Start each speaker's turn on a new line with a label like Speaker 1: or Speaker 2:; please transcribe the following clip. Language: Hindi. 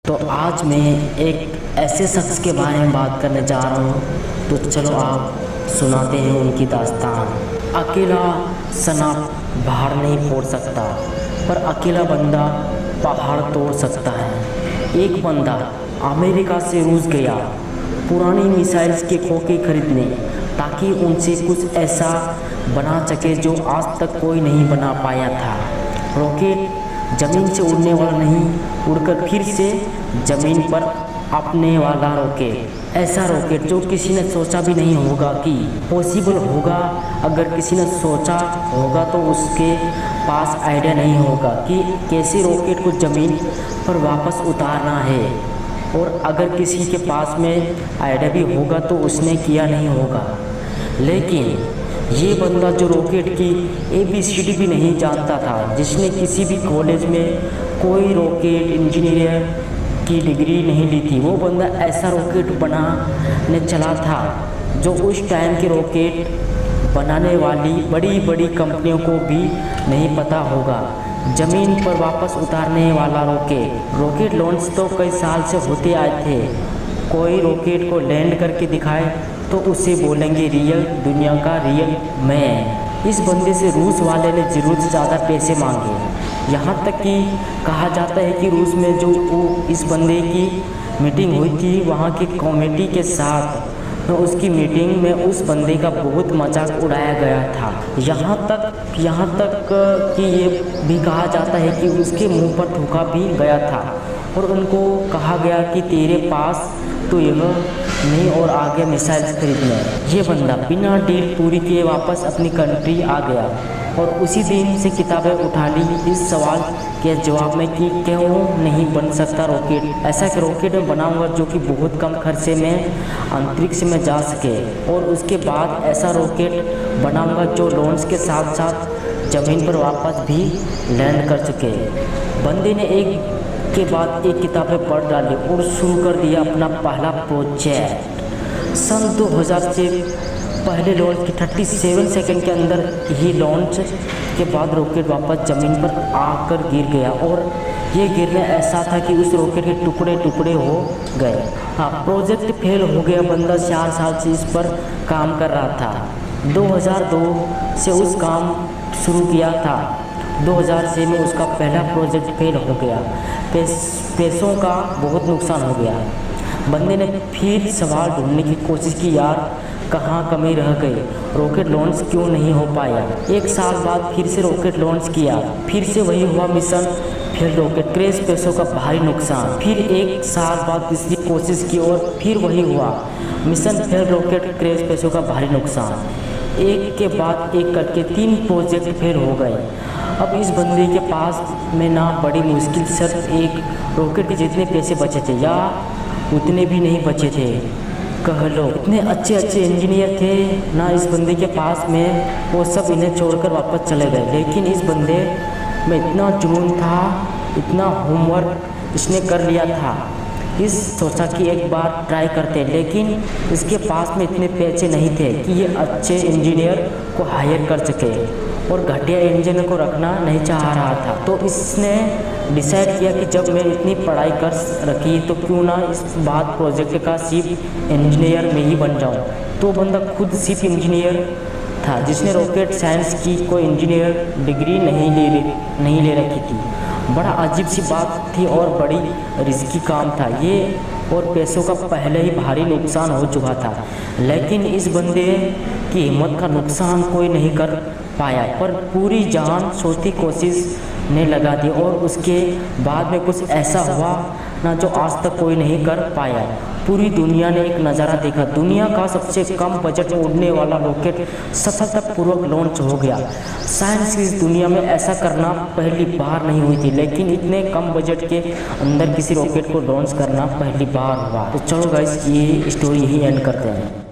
Speaker 1: तो आज मैं एक ऐसे शख्स के बारे में बात करने जा रहा हूँ। तो चलो आप सुनाते हैं उनकी दास्तान। अकेला सनाप पहाड़ नहीं फोड़ सकता, पर अकेला बंदा पहाड़ तोड़ सकता है। एक बंदा अमेरिका से रूस गया पुरानी मिसाइल्स के खोखे खरीदने, ताकि उनसे कुछ ऐसा बना सके जो आज तक कोई नहीं बना पाया था। रॉकेट ज़मीन से उड़ने वाला नहीं, उड़कर फिर से ज़मीन पर अपने वाला रॉकेट। ऐसा रॉकेट जो किसी ने सोचा भी नहीं होगा कि पॉसिबल होगा। अगर किसी ने सोचा होगा तो उसके पास आइडिया नहीं होगा कि कैसे रॉकेट को ज़मीन पर वापस उतारना है। और अगर किसी के पास में आइडिया भी होगा तो उसने किया नहीं होगा। लेकिन ये बंदा जो रॉकेट की ABCD भी नहीं जानता था, जिसने किसी भी कॉलेज में कोई रॉकेट इंजीनियर की डिग्री नहीं ली थी, वो बंदा ऐसा रॉकेट बनाने चला था जो उस टाइम के रॉकेट बनाने वाली बड़ी बड़ी कंपनियों को भी नहीं पता होगा। ज़मीन पर वापस उतारने वाला रॉकेट लॉन्च तो कई साल से होते आए थे। कोई रॉकेट को लैंड करके दिखाए तो उसे बोलेंगे रियल दुनिया का रियल मैन। इस बंदे से रूस वाले ने ज़रूरत से ज़्यादा पैसे मांगे। यहाँ तक कि कहा जाता है कि रूस में जो इस बंदे की मीटिंग हुई थी, वहाँ की कमेटी के साथ तो उसकी मीटिंग में उस बंदे का बहुत मजाक उड़ाया गया था। यहाँ तक कि ये भी कहा जाता है कि उसके मुंह पर थूका भी गया था और उनको कहा गया कि तेरे पास तो यह नहीं और आगे मिसाइल्स खरीदने। ये बंदा बिना डील पूरी किए वापस अपनी कंट्री आ गया और उसी दिन से किताबें उठा ली इस सवाल के जवाब में कि क्यों नहीं बन सकता रॉकेट। ऐसा कि रॉकेट में बनाऊंगा जो कि बहुत कम खर्चे में अंतरिक्ष में जा सके, और उसके बाद ऐसा रॉकेट बनाऊंगा जो लॉन्च के साथ साथ ज़मीन पर वापस भी लैंड कर सके। बंदे ने एक के बाद एक किताबें पढ़ डाली और शुरू कर दिया अपना पहला प्रोजेक्ट। सन 2000 से पहले लॉन्च की 37 सेकंड के अंदर ही लॉन्च के बाद रॉकेट वापस ज़मीन पर आकर गिर गया, और ये गिरना ऐसा था कि उस रॉकेट के टुकड़े टुकड़े हो गए। हाँ, प्रोजेक्ट फेल हो गया। बंदा 4 साल से इस पर काम कर रहा था। 2002 से उस काम शुरू किया था। 2006 में उसका पहला प्रोजेक्ट फेल हो गया। पैसों का बहुत नुकसान हो गया। बंदे ने फिर सवाल ढूंढने की कोशिश की, यार कहाँ कमी रह गई, रॉकेट लॉन्च क्यों नहीं हो पाया। 1 साल बाद फिर से रॉकेट लॉन्च किया, फिर से वही हुआ, मिशन फेल, रॉकेट क्रैश, पैसों का भारी नुकसान। फिर 1 साल बाद तीसरी कोशिश की और फिर वही हुआ, मिशन फेल, रॉकेट क्रैश, पैसों का भारी नुकसान। एक के बाद एक करके 3 प्रोजेक्ट फेल हो गए। अब इस बंदे के पास में ना बड़ी मुश्किल सिर्फ एक रॉकेट के जितने पैसे बचे थे, या उतने भी नहीं बचे थे कह लो। इतने अच्छे इंजीनियर थे ना इस बंदे के पास में, वो सब इन्हें छोड़कर वापस चले गए। लेकिन इस बंदे में इतना जुनून था, इतना होमवर्क इसने कर लिया था, इस सोचा कि एक बार ट्राई करते। लेकिन इसके पास में इतने पैसे नहीं थे कि ये अच्छे इंजीनियर को हायर कर सके, और घटिया इंजीनियर को रखना नहीं चाह रहा था। तो इसने डिसाइड किया कि जब मैं इतनी पढ़ाई कर रखी तो क्यों ना इस बात प्रोजेक्ट का चीफ इंजीनियर में ही बन जाऊं। तो बंदा खुद चीफ इंजीनियर था, जिसने रॉकेट साइंस की कोई इंजीनियर डिग्री नहीं ले रखी थी। बड़ा अजीब सी बात थी और बड़ी रिस्की काम था ये, और पैसों का पहले ही भारी नुकसान हो चुका था। लेकिन इस बंदे की हिम्मत का नुकसान कोई नहीं कर पाया, पर पूरी जान सोचती कोशिश ने लगा दी, और उसके बाद में कुछ ऐसा हुआ ना जो आज तक कोई नहीं कर पाया। पूरी दुनिया ने एक नज़ारा देखा। दुनिया का सबसे कम बजट में उड़ने वाला रॉकेट सफलतापूर्वक लॉन्च हो गया। साइंस की इस दुनिया में ऐसा करना पहली बार नहीं हुई थी, लेकिन इतने कम बजट के अंदर किसी रॉकेट को लॉन्च करना पहली बार हुआ। तो चलो गाइस, ये स्टोरी यही एंड करते हैं।